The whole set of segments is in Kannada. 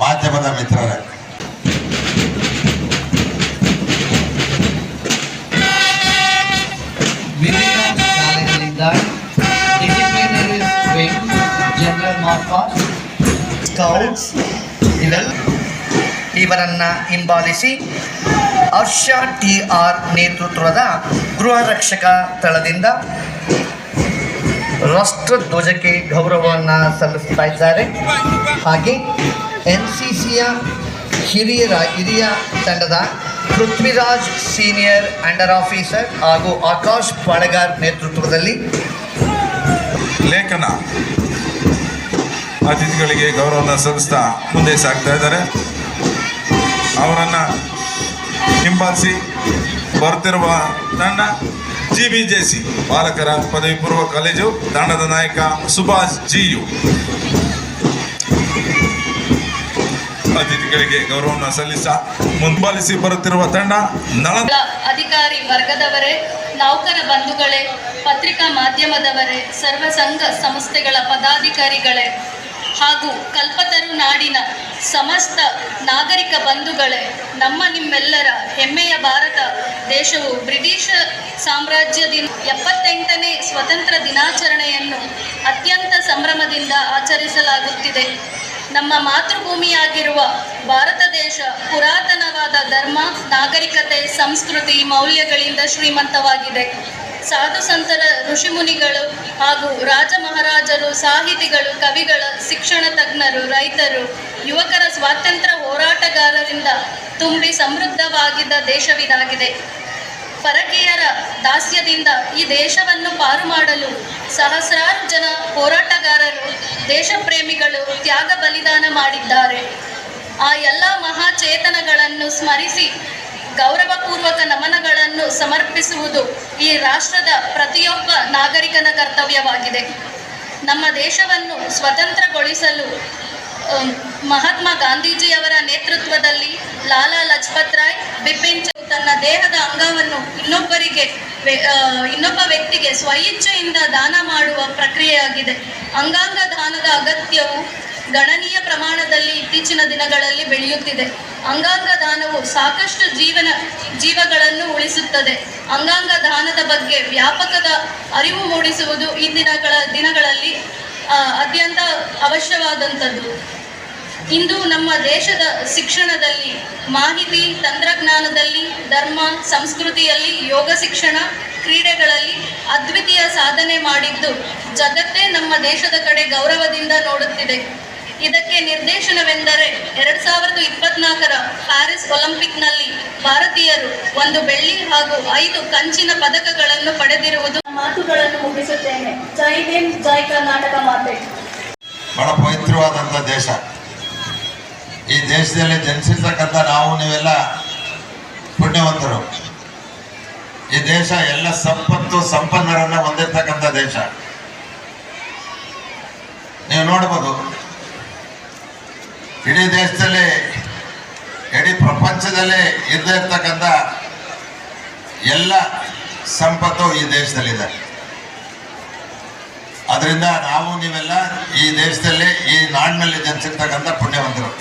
ಮಾಧ್ಯಮದ ಮಿತ್ರರೇ, ವಿವಿಧ ಶಾಲೆಗಳಿಂದ ಡಿಸಿಪ್ಲಿನರಿ ವಿಂಗ್, ಜನರಲ್ ಮಾರ್ಪಾಸ್, ಸ್ಕೌಟ್ಸ್ ಇವರನ್ನು ಹಿಂಬಾಲಿಸಿ ಹರ್ಷ TR ನೇತೃತ್ವದ ಗೃಹ ರಕ್ಷಕ ಸ್ಥಳದಿಂದ ರಾಷ್ಟ್ರಧ್ವಜಕ್ಕೆ ಗೌರವವನ್ನು ಸಲ್ಲಿಸ್ತಾ ಇದ್ದಾರೆ. ಹಾಗೆ NCCಯ ಹಿರಿಯ ತಂಡದ ಪೃಥ್ವಿರಾಜ್ ಸೀನಿಯರ್ ಅಂಡರ್ ಆಫೀಸರ್ ಹಾಗೂ ಆಕಾಶ್ ಪಾಳೆಗಾರ್ ನೇತೃತ್ವದಲ್ಲಿ ಲೇಖನ ಅತಿಥಿಗಳಿಗೆ ಗೌರವವನ್ನು ಸಲ್ಲಿಸ್ತಾ ಮುಂದೆ ಸಾಗ್ತಾ ಇದ್ದಾರೆ. ಅವರನ್ನು ಹಿಂಬಾಲಿಸಿ ಬರುತ್ತಿರುವ ತಂಡ GBJC ಬಾಲಕರ ಪದವಿ ಪೂರ್ವ ಕಾಲೇಜು ತಂಡದ ನಾಯಕ ಸುಭಾಷ್ GU. ಅತಿಥಿಗಳಿಗೆ ಗೌರವವನ್ನು ಸಲ್ಲಿಸ್ತಾ ಮುಂಬಾಲಿಸಿ ಬರುತ್ತಿರುವ ತಂಡ ನಳಂದ ಅಧಿಕಾರಿ ವರ್ಗದವರೇ, ನೌಕರ ಬಂಧುಗಳೇ, ಪತ್ರಿಕಾ ಮಾಧ್ಯಮದವರೇ, ಸರ್ವ ಸಂಘ ಸಂಸ್ಥೆಗಳ ಪದಾಧಿಕಾರಿಗಳೇ ಹಾಗೂ ಕಲ್ಪತರು ನಾಡಿನ ಸಮಸ್ತ ನಾಗರಿಕ ಬಂಧುಗಳೇ, ನಿಮ್ಮೆಲ್ಲರ ಹೆಮ್ಮೆಯ ಭಾರತ ದೇಶವು ಬ್ರಿಟಿಷ್ ಸಾಮ್ರಾಜ್ಯದಿಂದ 78ನೇ ಸ್ವತಂತ್ರ ದಿನಾಚರಣೆಯನ್ನು ಅತ್ಯಂತ ಸಂಭ್ರಮದಿಂದ ಆಚರಿಸಲಾಗುತ್ತಿದೆ. ನಮ್ಮ ಮಾತೃಭೂಮಿಯಾಗಿರುವ ಭಾರತ ದೇಶ ಪುರಾತನವಾದ ಧರ್ಮ, ನಾಗರಿಕತೆ, ಸಂಸ್ಕೃತಿ, ಮೌಲ್ಯಗಳಿಂದ ಶ್ರೀಮಂತವಾಗಿದೆ. ಸಾಧು ಸಂತರ, ಋಷಿಮುನಿಗಳು ಹಾಗೂ ರಾಜ ಮಹಾರಾಜರು, ಸಾಹಿತಿಗಳು, ಕವಿಗಳ, ಶಿಕ್ಷಣ ತಜ್ಞರು, ರೈತರು, ಯುವಕರ, ಸ್ವಾತಂತ್ರ್ಯ ಹೋರಾಟಗಾರರಿಂದ ತುಂಬಿ ಸಮೃದ್ಧವಾಗಿದ್ದ ದೇಶವಿದಾಗಿದೆ. ಪರಕೀಯರ ದಾಸ್ಯದಿಂದ ಈ ದೇಶವನ್ನು ಪಾರು ಮಾಡಲು ಸಹಸ್ರಾರು ಜನ ಹೋರಾಟಗಾರರು, ದೇಶಪ್ರೇಮಿಗಳು ತ್ಯಾಗ ಬಲಿದಾನ ಮಾಡಿದ್ದಾರೆ. ಆ ಎಲ್ಲ ಮಹಾಚೇತನಗಳನ್ನು ಸ್ಮರಿಸಿ ಗೌರವಪೂರ್ವಕ ನಮನಗಳನ್ನು ಸಮರ್ಪಿಸುವುದು ಈ ರಾಷ್ಟ್ರದ ಪ್ರತಿಯೊಬ್ಬ ನಾಗರಿಕನ ಕರ್ತವ್ಯವಾಗಿದೆ. ನಮ್ಮ ದೇಶವನ್ನು ಸ್ವತಂತ್ರಗೊಳಿಸಲು ಮಹಾತ್ಮ ಗಾಂಧೀಜಿಯವರ ನೇತೃತ್ವದಲ್ಲಿ ಲಾಲಾ ಲಜಪತ್ ರಾಯ್, ಬಿಪಿನ್ ಚಂದ್ರ ತನ್ನ ದೇಹದ ಅಂಗವನ್ನು ಇನ್ನೊಬ್ಬ ವ್ಯಕ್ತಿಗೆ ಸ್ವಇಚ್ಛೆಯಿಂದ ದಾನ ಮಾಡುವ ಪ್ರಕ್ರಿಯೆಯಾಗಿದೆ. ಅಂಗಾಂಗ ದಾನದ ಅಗತ್ಯವು ಗಣನೀಯ ಪ್ರಮಾಣದಲ್ಲಿ ಇತ್ತೀಚಿನ ದಿನಗಳಲ್ಲಿ ಬೆಳೆಯುತ್ತಿದೆ. ಅಂಗಾಂಗ ದಾನವು ಸಾಕಷ್ಟು ಜೀವಗಳನ್ನು ಉಳಿಸುತ್ತದೆ. ಅಂಗಾಂಗ ದಾನದ ಬಗ್ಗೆ ವ್ಯಾಪಕದ ಅರಿವು ಮೂಡಿಸುವುದು ಈ ದಿನಗಳಲ್ಲಿ ಅತ್ಯಂತ ಅವಶ್ಯವಾದಂಥದ್ದು. ಇಂದು ನಮ್ಮ ದೇಶದ ಶಿಕ್ಷಣದಲ್ಲಿ, ಮಾಹಿತಿ ತಂತ್ರಜ್ಞಾನದಲ್ಲಿ, ಧರ್ಮ ಸಂಸ್ಕೃತಿಯಲ್ಲಿ, ಯೋಗ ಶಿಕ್ಷಣ, ಕ್ರೀಡೆಗಳಲ್ಲಿ ಅದ್ವಿತೀಯ ಸಾಧನೆ ಮಾಡಿದ್ದು ಜಗತ್ತೇ ನಮ್ಮ ದೇಶದ ಕಡೆ ಗೌರವದಿಂದ ನೋಡುತ್ತಿದೆ. ಇದಕ್ಕೆ ನಿರ್ದೇಶನವೆಂದರೆ 2024ರ ಪ್ಯಾರಿಸ್ ಒಲಿಂಪಿಕ್ನಲ್ಲಿ ಭಾರತೀಯರು 1 ಬೆಳ್ಳಿ ಹಾಗೂ 5 ಕಂಚಿನ ಪದಕಗಳನ್ನು ಪಡೆದಿರುವುದು. ಮಾತುಗಳನ್ನು ಮುಗಿಸುತ್ತೇನೆ. ಜೈ ಹಿಂದ್, ಜೈ ಕರ್ನಾಟಕ ಮಾತೆ. ಬಹಳ ಪವಿತ್ರವಾದಂಥ ದೇಶ. ಈ ದೇಶದಲ್ಲಿ ಜನಿಸಿರ್ತಕ್ಕಂಥ ನಾವು ನೀವೆಲ್ಲ ಪುಣ್ಯವಂತರು. ಈ ದೇಶ ಎಲ್ಲ ಸಂಪತ್ತು ಸಂಪನ್ನರನ್ನ ಹೊಂದಿರ್ತಕ್ಕಂಥ ದೇಶ. ನೀವು ನೋಡ್ಬೋದು, ಇಡೀ ದೇಶದಲ್ಲಿ, ಇಡೀ ಪ್ರಪಂಚದಲ್ಲಿ ಇರದೇ ಇರ್ತಕ್ಕಂಥ ಎಲ್ಲ ಸಂಪತ್ತು ಈ ದೇಶದಲ್ಲಿದೆ. ಅದರಿಂದ ನಾವು ನೀವೆಲ್ಲ ಈ ದೇಶದಲ್ಲಿ, ಈ ನಾಡಿನಲ್ಲಿ ಜನಿಸಿರ್ತಕ್ಕಂಥ ಪುಣ್ಯವಂತರು.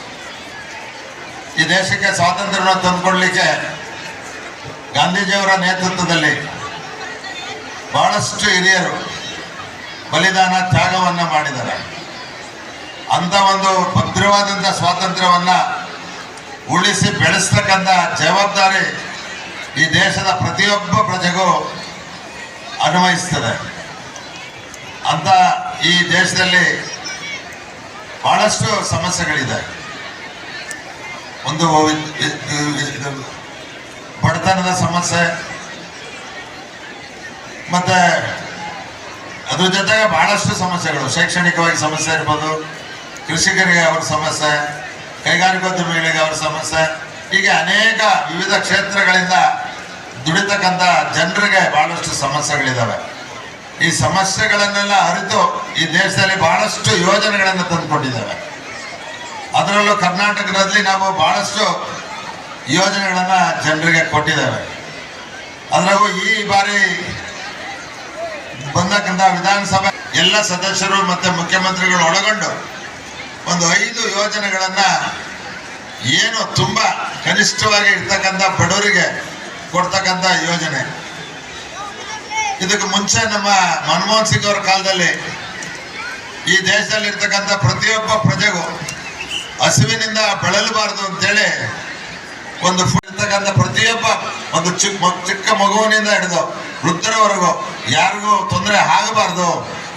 ಈ ದೇಶಕ್ಕೆ ಸ್ವಾತಂತ್ರ್ಯವನ್ನು ತಂದುಕೊಡ್ಲಿಕ್ಕೆ ಗಾಂಧೀಜಿಯವರ ನೇತೃತ್ವದಲ್ಲಿ ಬಹಳಷ್ಟು ಹಿರಿಯರು ಬಲಿದಾನ, ತ್ಯಾಗವನ್ನು ಮಾಡಿದ್ದಾರೆ. ಅಂಥ ಒಂದು ಭದ್ರವಾದಂಥ ಸ್ವಾತಂತ್ರ್ಯವನ್ನು ಉಳಿಸಿ ಬೆಳೆಸ್ತಕ್ಕಂಥ ಜವಾಬ್ದಾರಿ ಈ ದೇಶದ ಪ್ರತಿಯೊಬ್ಬ ಪ್ರಜೆಗೂ ಅನ್ವಯಿಸ್ತದೆ. ಅಂತ ಈ ದೇಶದಲ್ಲಿ ಬಹಳಷ್ಟು ಸಮಸ್ಯೆಗಳಿದೆ. ಒಂದು ಬಡತನದ ಸಮಸ್ಯೆ, ಮತ್ತೆ ಅದ್ರ ಜೊತೆಗೆ ಬಹಳಷ್ಟು ಸಮಸ್ಯೆಗಳು, ಶೈಕ್ಷಣಿಕವಾಗಿ ಸಮಸ್ಯೆ ಇರ್ಬೋದು, ಕೃಷಿಕರಿಗೆ ಅವ್ರ ಸಮಸ್ಯೆ, ಕೈಗಾರಿಕೋದ್ಯಮಿಗಳಿಗೆ ಅವ್ರ ಸಮಸ್ಯೆ, ಹೀಗೆ ಅನೇಕ ವಿವಿಧ ಕ್ಷೇತ್ರಗಳಿಂದ ದುಡಿತಕ್ಕಂಥ ಜನರಿಗೆ ಬಹಳಷ್ಟು ಸಮಸ್ಯೆಗಳಿದ್ದಾವೆ. ಈ ಸಮಸ್ಯೆಗಳನ್ನೆಲ್ಲ ಅರಿತು ಈ ದೇಶದಲ್ಲಿ ಬಹಳಷ್ಟು ಯೋಜನೆಗಳನ್ನು ತಂದುಕೊಂಡಿದ್ದೇವೆ. ಅದರಲ್ಲೂ ಕರ್ನಾಟಕದಲ್ಲಿ ನಾವು ಬಹಳಷ್ಟು ಯೋಜನೆಗಳನ್ನು ಜನರಿಗೆ ಕೊಟ್ಟಿದ್ದೇವೆ. ಅದರಾಗೂ ಈ ಬಾರಿ ಬಂದಕ್ಕಂಥ ವಿಧಾನಸಭೆ ಎಲ್ಲ ಸದಸ್ಯರು ಮತ್ತು ಮುಖ್ಯಮಂತ್ರಿಗಳು ಒಳಗೊಂಡು ಒಂದು 5 ಯೋಜನೆಗಳನ್ನ ಏನು ತುಂಬಾ ಕನಿಷ್ಠವಾಗಿ ಇರ್ತಕ್ಕಂಥ ಬಡವರಿಗೆ ಕೊಡ್ತಕ್ಕಂಥ ಯೋಜನೆ. ಇದಕ್ಕೆ ಮುಂಚೆ ನಮ್ಮ ಮನಮೋಹನ್ ಸಿಂಗ್ ಅವರ ಕಾಲದಲ್ಲಿ ಈ ದೇಶದಲ್ಲಿ ಇರ್ತಕ್ಕಂಥ ಪ್ರತಿಯೊಬ್ಬ ಪ್ರಜೆಗೂ ಹಸಿವಿನಿಂದ ಬಳಲಬಾರದು ಅಂತೇಳಿ ಒಂದು ಇರ್ತಕ್ಕಂಥ ಪ್ರತಿಯೊಬ್ಬ ಒಂದು ಚಿಕ್ಕ ಮಗುವಿನಿಂದ ಹಿಡಿದು ವೃದ್ಧರವರೆಗೂ ಯಾರಿಗೂ ತೊಂದರೆ ಆಗಬಾರ್ದು,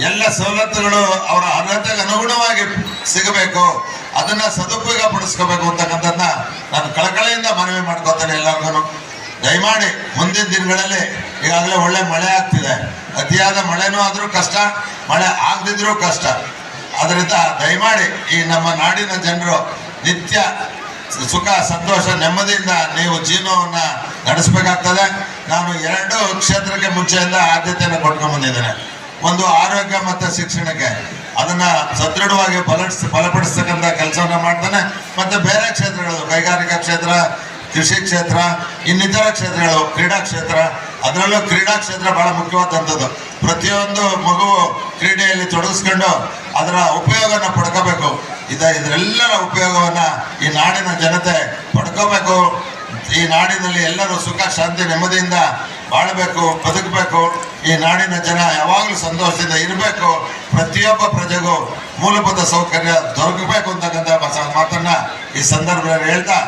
ಎಲ್ಲ ಸವಲತ್ತುಗಳು ಅವರ ಅರ್ಹತೆಗೆ ಅನುಗುಣವಾಗಿ ಸಿಗಬೇಕು, ಅದನ್ನ ಸದುಪಯೋಗ ಪಡಿಸ್ಕೋಬೇಕು ಅಂತಕ್ಕಂಥದ್ದನ್ನ ನಾನು ಕಳಕಳಿಯಿಂದ ಮನವಿ ಮಾಡ್ಕೋತೇನೆ ಎಲ್ಲರಿಗೂ. ದಯಮಾಡಿ ಮುಂದಿನ ದಿನಗಳಲ್ಲಿ ಈಗಾಗಲೇ ಒಳ್ಳೆ ಮಳೆ ಆಗ್ತಿದೆ, ಅತಿಯಾದ ಮಳೆನೂ ಆದರೂ ಕಷ್ಟ, ಮಳೆ ಆಗದಿದ್ರೂ ಕಷ್ಟ. ಅದರಿಂದ ದಯಮಾಡಿ ಈ ನಮ್ಮ ನಾಡಿನ ಜನರು ನಿತ್ಯ ಸುಖ ಸಂತೋಷ ನೆಮ್ಮದಿಯಿಂದ ನೀವು ಜೀವನವನ್ನ ನಡೆಸಬೇಕಾಗ್ತದೆ. ನಾನು 2 ಕ್ಷೇತ್ರಕ್ಕೆ ಮುಂಚೆಯಿಂದ ಆದ್ಯತೆಯನ್ನು ಕೊಟ್ಕೊಂಡು ಬಂದಿದ್ದೇನೆ. ಒಂದು ಆರೋಗ್ಯ ಮತ್ತು ಶಿಕ್ಷಣಕ್ಕೆ, ಅದನ್ನ ಸದೃಢವಾಗಿ ಬಲಪಡಿಸ್ತಕ್ಕಂಥ ಕೆಲಸವನ್ನ ಮಾಡ್ತಾನೆ. ಮತ್ತೆ ಬೇರೆ ಕ್ಷೇತ್ರಗಳು, ಕೈಗಾರಿಕಾ ಕ್ಷೇತ್ರ, ಕೃಷಿ ಕ್ಷೇತ್ರ, ಇನ್ನಿತರ ಕ್ಷೇತ್ರಗಳು, ಕ್ರೀಡಾ ಕ್ಷೇತ್ರ, ಅದರಲ್ಲೂ ಕ್ರೀಡಾ ಕ್ಷೇತ್ರ ಬಹಳ ಮುಖ್ಯವಾದಂಥದ್ದು. ಪ್ರತಿಯೊಂದು ಮಗು ಕ್ರೀಡೆಯಲ್ಲಿ ತೊಡಗಿಸ್ಕೊಂಡು ಅದರ ಉಪಯೋಗನ ಪಡ್ಕೋಬೇಕು. ಇದರೆಲ್ಲರ ಉಪಯೋಗವನ್ನ ಈ ನಾಡಿನ ಜನತೆ ಪಡ್ಕೋಬೇಕು. ಈ ನಾಡಿನಲ್ಲಿ ಎಲ್ಲರೂ ಸುಖ ಶಾಂತಿ ನೆಮ್ಮದಿಯಿಂದ ಬಾಳಬೇಕು, ಬದುಕಬೇಕು. ಈ ನಾಡಿನ ಜನ ಯಾವಾಗಲೂ ಸಂತೋಷದಿಂದ ಇರಬೇಕು. ಪ್ರತಿಯೊಬ್ಬ ಪ್ರಜೆಗೂ ಮೂಲಭೂತ ಸೌಕರ್ಯ ದೊರಕಬೇಕು ಅಂತಕ್ಕಂಥ ಮಾತನ್ನ ಈ ಸಂದರ್ಭದಲ್ಲಿ ಹೇಳ್ತಾ